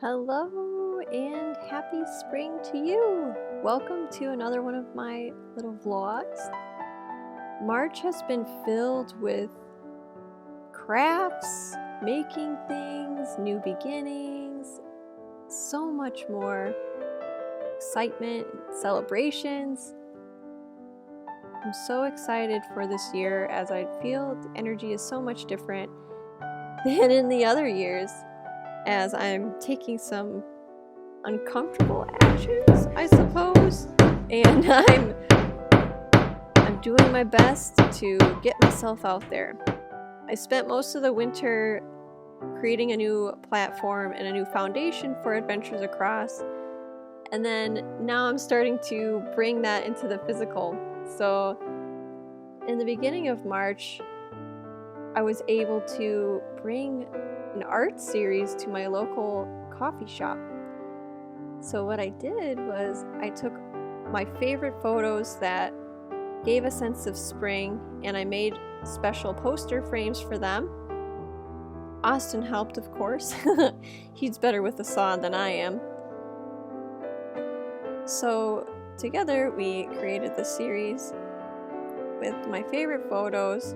Hello and happy spring to you! Welcome to another one of my little vlogs. March has been filled with crafts, making things, new beginnings, so much more excitement, celebrations. I'm so excited for this year as I feel the energy is so much different than in the other years, as I'm taking some uncomfortable actions, I suppose, and I'm doing my best to get myself out there. I spent most of the winter creating a new platform and a new foundation for Adventures Across, and then now I'm starting to bring that into the physical. So in the beginning of March, I was able to bring an art series to my local coffee shop. So what I did was I took my favorite photos that gave a sense of spring and I made special poster frames for them. Austin helped, of course. He's better with the saw than I am. So together we created this series with my favorite photos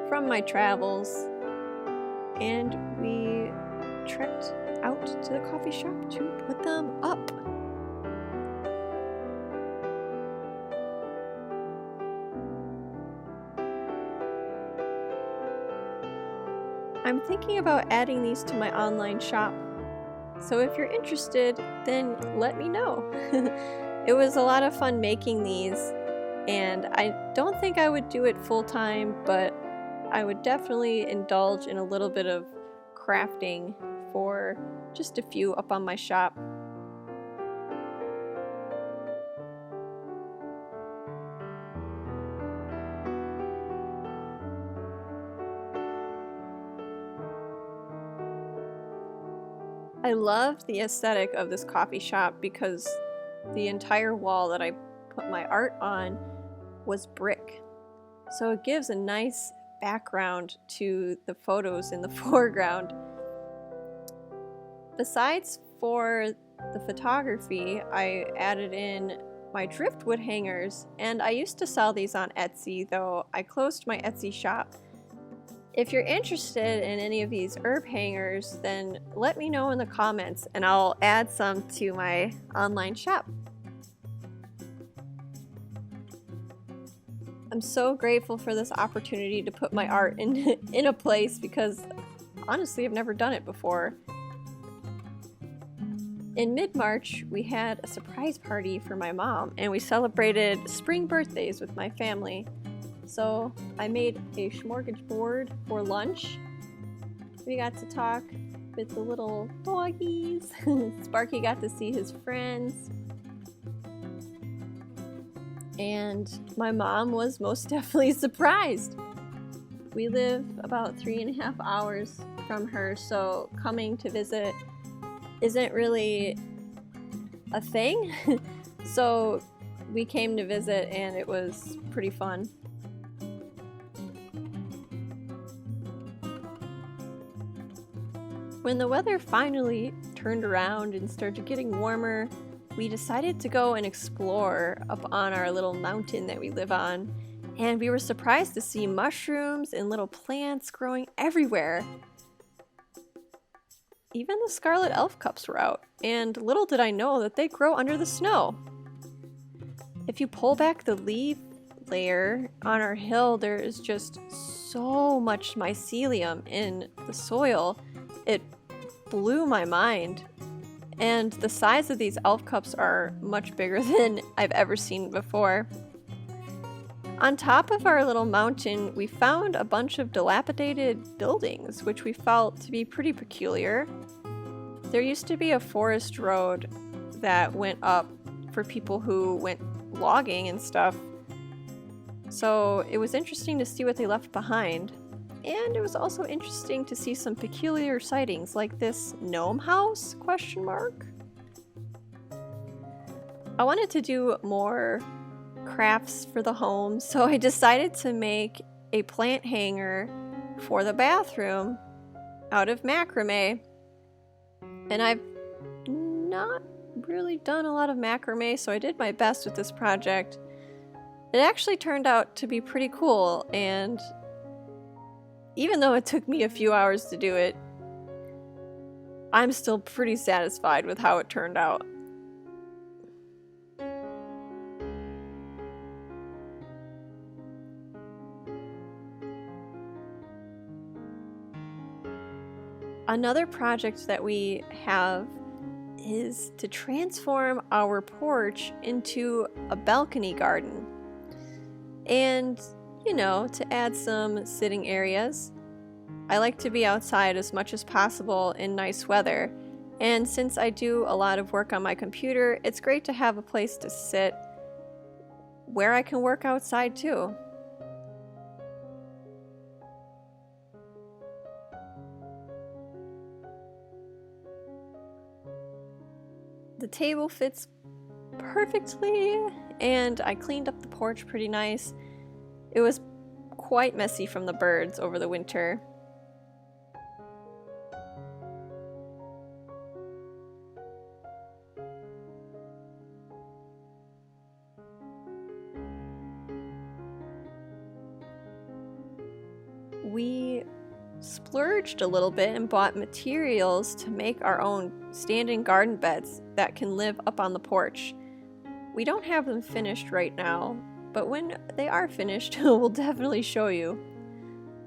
from my travels, and we trekked out to the coffee shop to put them up. I'm thinking about adding these to my online shop, so if you're interested, then let me know. It was a lot of fun making these, and I don't think I would do it full-time, but I would definitely indulge in a little bit of crafting for just a few up on my shop. I love the aesthetic of this coffee shop because the entire wall that I put my art on was brick. So it gives a nice background to the photos in the foreground. Besides for the photography, I added in my driftwood hangers, and I used to sell these on Etsy, though I closed my Etsy shop. If you're interested in any of these herb hangers, then let me know in the comments and I'll add some to my online shop. I'm so grateful for this opportunity to put my art in a place because honestly I've never done it before. In mid-March, we had a surprise party for my mom and we celebrated spring birthdays with my family. So I made a smorgasbord for lunch. We got to talk with the little doggies. Sparky got to see his friends. And my mom was most definitely surprised. We live about 3.5 hours from her, so coming to visit isn't really a thing. So we came to visit and it was pretty fun. When the weather finally turned around and started getting warmer, we decided to go and explore up on our little mountain that we live on, and we were surprised to see mushrooms and little plants growing everywhere. Even the scarlet elf cups were out, and little did I know that they grow under the snow. If you pull back the leaf layer on our hill, there is just so much mycelium in the soil. It blew my mind. And the size of these elf cups are much bigger than I've ever seen before. On top of our little mountain, we found a bunch of dilapidated buildings, which we felt to be pretty peculiar. There used to be a forest road that went up for people who went logging and stuff. So it was interesting to see what they left behind. And it was also interesting to see some peculiar sightings, like this gnome house, ? I wanted to do more crafts for the home, so I decided to make a plant hanger for the bathroom out of macrame. And I've not really done a lot of macrame, so I did my best with this project. It actually turned out to be pretty cool, and even though it took me a few hours to do it, I'm still pretty satisfied with how it turned out. Another project that we have is to transform our porch into a balcony garden. And, you know, to add some sitting areas. I like to be outside as much as possible in nice weather. And since I do a lot of work on my computer, it's great to have a place to sit where I can work outside too. The table fits perfectly, and I cleaned up the porch pretty nice. It was quite messy from the birds over the winter. We splurged a little bit and bought materials to make our own standing garden beds that can live up on the porch. We don't have them finished right now, but when they are finished, we'll definitely show you.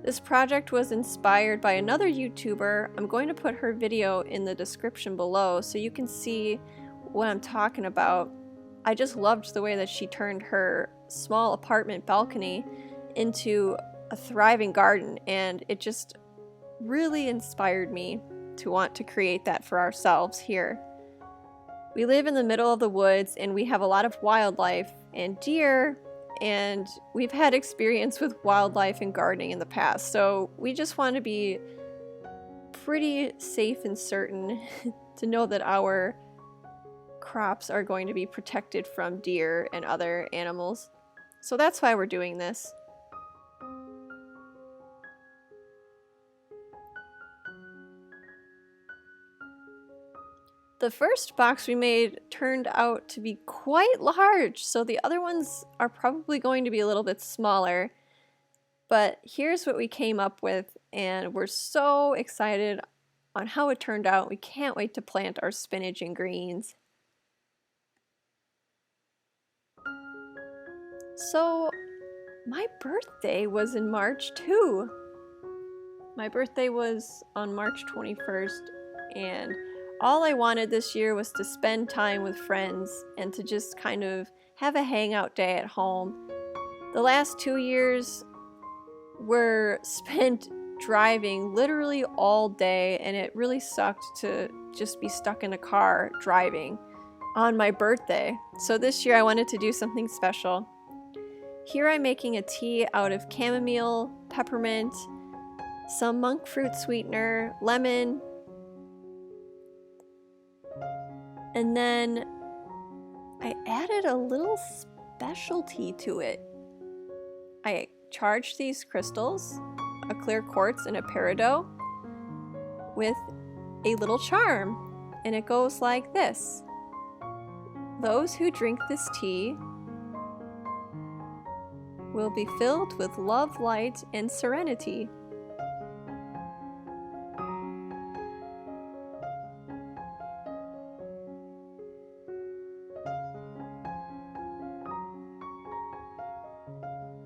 This project was inspired by another YouTuber. I'm going to put her video in the description below so you can see what I'm talking about. I just loved the way that she turned her small apartment balcony into a thriving garden, and it just really inspired me to want to create that for ourselves here. We live in the middle of the woods and we have a lot of wildlife and deer, and we've had experience with wildlife and gardening in the past, so we just want to be pretty safe and certain to know that our crops are going to be protected from deer and other animals. So that's why we're doing this. The first box we made turned out to be quite large, so the other ones are probably going to be a little bit smaller. But here's what we came up with, and we're so excited on how it turned out. We can't wait to plant our spinach and greens. So, my birthday was in March too. My birthday was on March 21st, and all I wanted this year was to spend time with friends and to just kind of have a hangout day at home. The last 2 years were spent driving literally all day, and it really sucked to just be stuck in a car driving on my birthday. So this year I wanted to do something special. Here I'm making a tea out of chamomile, peppermint, some monk fruit sweetener, lemon, and then I added a little specialty to it. I charged these crystals, a clear quartz and a peridot, with a little charm, and it goes like this. Those who drink this tea will be filled with love, light, and serenity.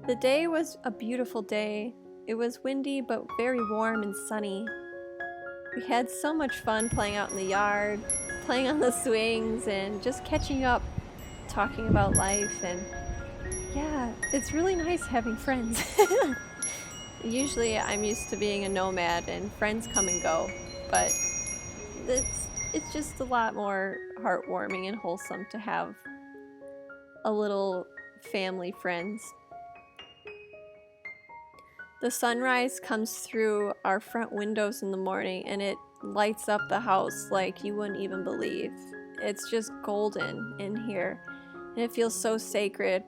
The day was a beautiful day. It was windy but very warm and sunny. We had so much fun playing out in the yard, playing on the swings, and just catching up, talking about life, and yeah, it's really nice having friends. Usually I'm used to being a nomad and friends come and go, but it's just a lot more heartwarming and wholesome to have a little family friends. The sunrise comes through our front windows in the morning and it lights up the house like you wouldn't even believe. It's just golden in here and it feels so sacred.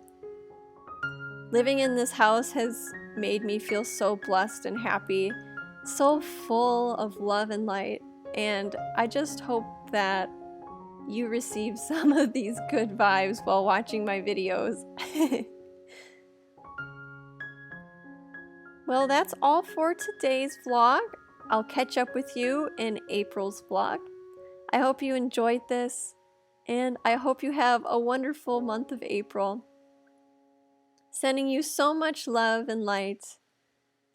Living in this house has made me feel so blessed and happy, so full of love and light. And I just hope that you receive some of these good vibes while watching my videos. Well, that's all for today's vlog. I'll catch up with you in April's vlog. I hope you enjoyed this, and I hope you have a wonderful month of April. Sending you so much love and light.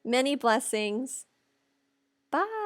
Many blessings. Bye.